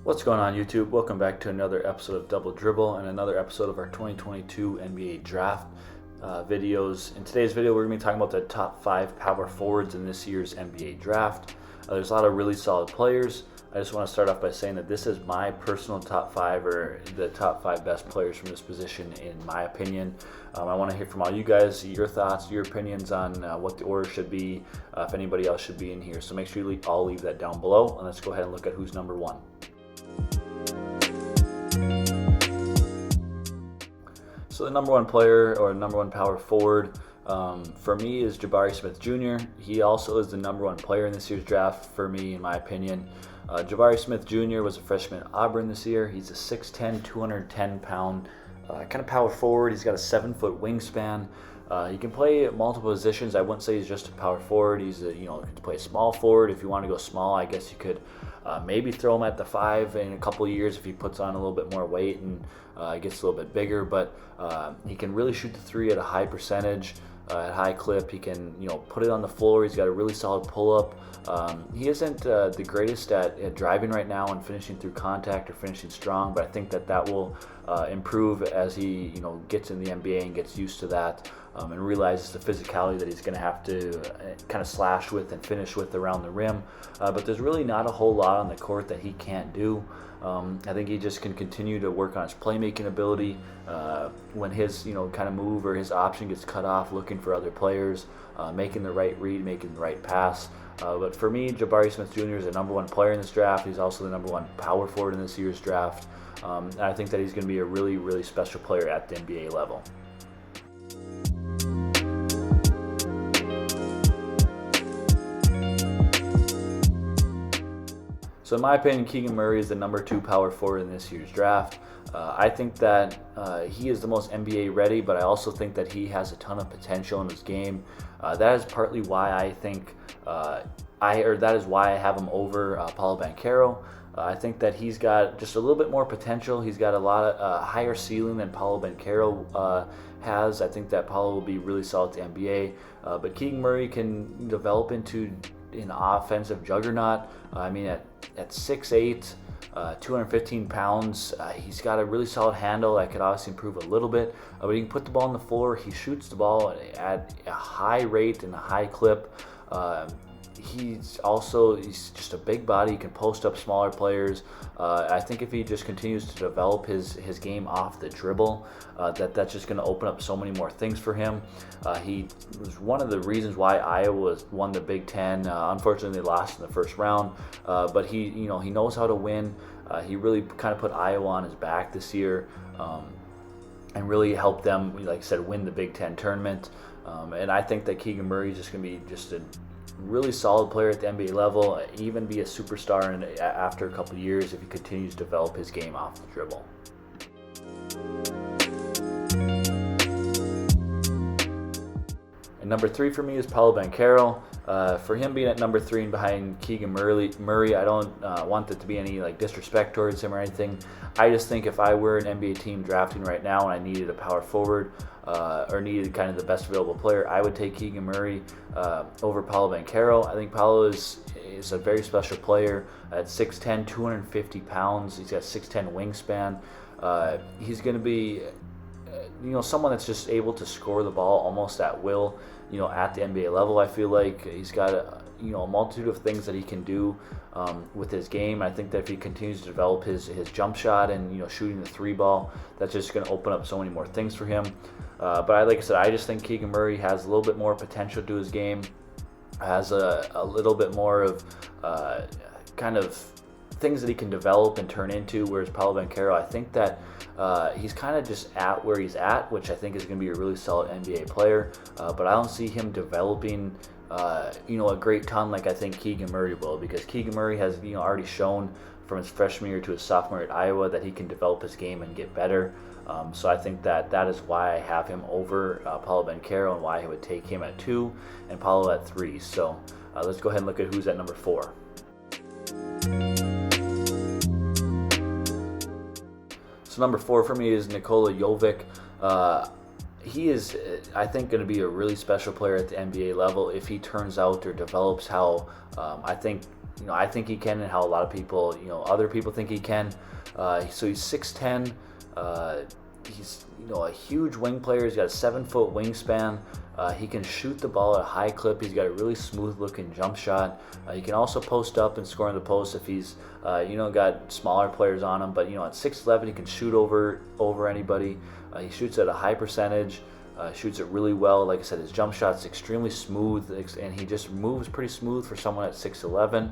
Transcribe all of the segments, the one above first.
What's going on, YouTube? Welcome back to another episode of Double Dribble and another episode of our 2022 NBA Draft videos. In today's video, we're going to be talking about the top 5 power forwards in this year's NBA Draft. There's a lot of really solid players. I just want to start off by saying that this is my personal top 5, or the top 5 best players from this position in my opinion. I want to hear from all you guys, your thoughts, your opinions on what the order should be, if anybody else should be in here. So make sure you all leave that down below, and let's go ahead and look at who's number 1. So the number 1 player, or number 1 power forward, for me is Jabari Smith Jr. He also is the number 1 player in this year's draft for me, in my opinion. Jabari Smith Jr. was a freshman at Auburn this year. He's a 6'10", 210-pound kind of power forward. He's got a 7-foot wingspan. He can play multiple positions. I wouldn't say he's just a power forward. He's he can play small forward. If you want to go small, I guess you could maybe throw him at the 5 in a couple of years if he puts on a little bit more weight and gets a little bit bigger. But he can really shoot the 3 at a high percentage, at high clip. He can put it on the floor. He's got a really solid pull-up. He isn't the greatest at driving right now and finishing through contact or finishing strong, but I think that will improve as he gets in the NBA and gets used to that. And realizes the physicality that he's going to have to kind of slash with and finish with around the rim. But there's really not a whole lot on the court that he can't do. I think he just can continue to work on his playmaking ability. When his kind of move or his option gets cut off, looking for other players, making the right read, making the right pass. But for me, Jabari Smith Jr. is the number 1 player in this draft. He's also the number 1 power forward in this year's draft. And I think that he's going to be a really, really special player at the NBA level. So in my opinion, Keegan Murray is the number 2 power forward in this year's draft. I think that he is the most NBA ready, but I also think that he has a ton of potential in his game. That is partly why I think that is why I have him over Paolo Banchero. I think that he's got just a little bit more potential. He's got a lot of higher ceiling than Paolo Banchero has. I think that Paolo will be really solid at the NBA, but Keegan Murray can develop into an offensive juggernaut. I mean, at 6'8", 215 pounds, he's got a really solid handle that could obviously improve a little bit, but he can put the ball on the floor. He shoots the ball at a high rate and a high clip. He's just a big body. He can post up smaller players. I think if he just continues to develop his game off the dribble, that's just going to open up so many more things for him. He was one of the reasons why Iowa won the Big Ten. Unfortunately, they lost in the first round, but he knows how to win. He really kind of put Iowa on his back this year, and really helped them, like I said, win the Big Ten tournament. And I think that Keegan Murray is just going to be just a really solid player at the NBA level, even be a superstar after a couple of years if he continues to develop his game off the dribble. And number 3 for me is Paolo Banchero. For him being at number 3 and behind Keegan Murray, I don't want there to be any disrespect towards him or anything. I just think if I were an NBA team drafting right now and I needed a power forward, or needed kind of the best available player, I would take Keegan Murray over Paolo Banchero. I think Paolo is a very special player at 6'10", 250 pounds. He's got 6'10" wingspan. He's going to be someone that's just able to score the ball almost at will, at the NBA level. I feel like he's got a multitude of things that he can do with his game. I think that if he continues to develop his jump shot and shooting the 3 ball, that's just going to open up so many more things for him. But like I said, I just think Keegan Murray has a little bit more potential to his game, has a little bit more of kind of things that he can develop and turn into, whereas Paolo Banchero, I think that he's kind of just at where he's at, which I think is going to be a really solid NBA player, but I don't see him developing a great ton like I think Keegan Murray will, because Keegan Murray has already shown from his freshman year to his sophomore year at Iowa that he can develop his game and get better. So I think that is why I have him over Paolo Banchero, and why I would take him at 2 and Paolo at 3. So let's go ahead and look at who's at number 4. So number 4 for me is Nikola Jovic. He is, I think, going to be a really special player at the NBA level if he turns out or develops how I think I think he can, and how a lot of people, other people think he can. So he's 6'10". He's a huge wing player. He's got a 7-foot wingspan. He can shoot the ball at a high clip. He's got a really smooth looking jump shot. He can also post up and score in the post if he's got smaller players on him. But at 6'11", he can shoot over anybody. He shoots at a high percentage. Shoots it really well. Like I said, his jump shot's extremely smooth, and he just moves pretty smooth for someone at 6'11".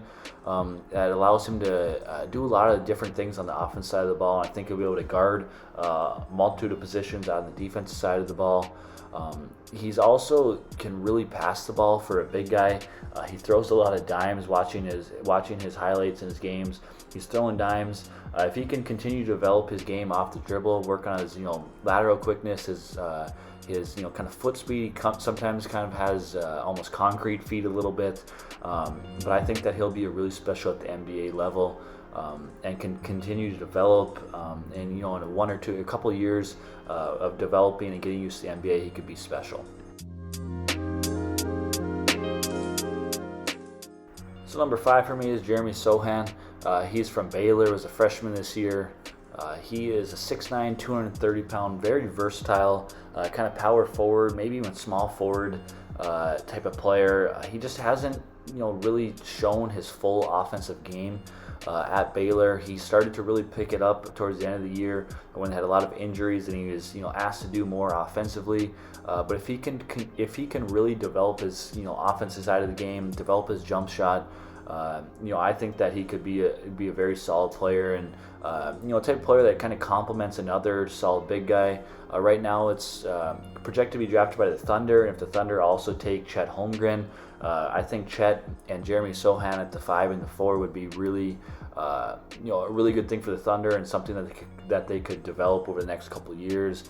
That allows him to do a lot of different things on the offense side of the ball. I think he'll be able to guard a multitude of positions on the defensive side of the ball. He's also can really pass the ball for a big guy. He throws a lot of dimes. Watching his highlights in his games, he's throwing dimes. If he can continue to develop his game off the dribble, work on his lateral quickness, his kind of foot speed. He sometimes kind of has almost concrete feet a little bit, but I think that he'll be really special at the NBA level, and can continue to develop. And in a couple of years of developing and getting used to the NBA, he could be special. So number 5 for me is Jeremy Sochan. He's from Baylor, was a freshman this year. He is a 6'9", 230-pound, very versatile, kind of power forward, maybe even small forward type of player. He just hasn't, really shown his full offensive game at Baylor. He started to really pick it up towards the end of the year when he had a lot of injuries, and he was, asked to do more offensively. But if he can really develop his, offensive side of the game, develop his jump shot, I think that he could be a very solid player, and a type of player that kind of complements another solid big guy. Right now, it's projected to be drafted by the Thunder, and if the Thunder also take Chet Holmgren, I think Chet and Jeremy Sochan at the 5 and the 4 would be really, a really good thing for the Thunder, and something that they could develop over the next couple of years,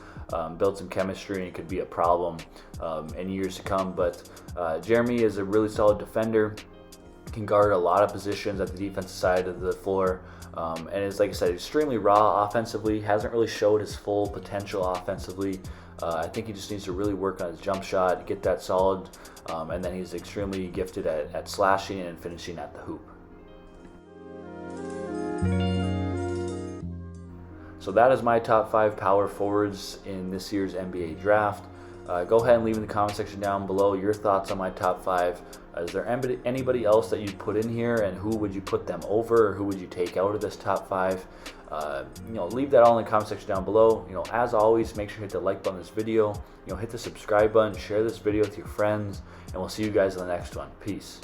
build some chemistry, and it could be a problem in years to come. But Jeremy is a really solid defender. Can guard a lot of positions at the defensive side of the floor, and is, like I said, extremely raw offensively. Hasn't really showed his full potential offensively. I think he just needs to really work on his jump shot, get that solid, and then he's extremely gifted at slashing and finishing at the hoop. So that is my top 5 power forwards in this year's NBA draft. Go ahead and leave in the comment section down below your thoughts on my top 5. Is there anybody else that you'd put in here, and who would you put them over, or who would you take out of this top 5? Leave that all in the comment section down below. As always, make sure to hit the like button on this video. Hit the subscribe button, share this video with your friends, and we'll see you guys in the next one. Peace.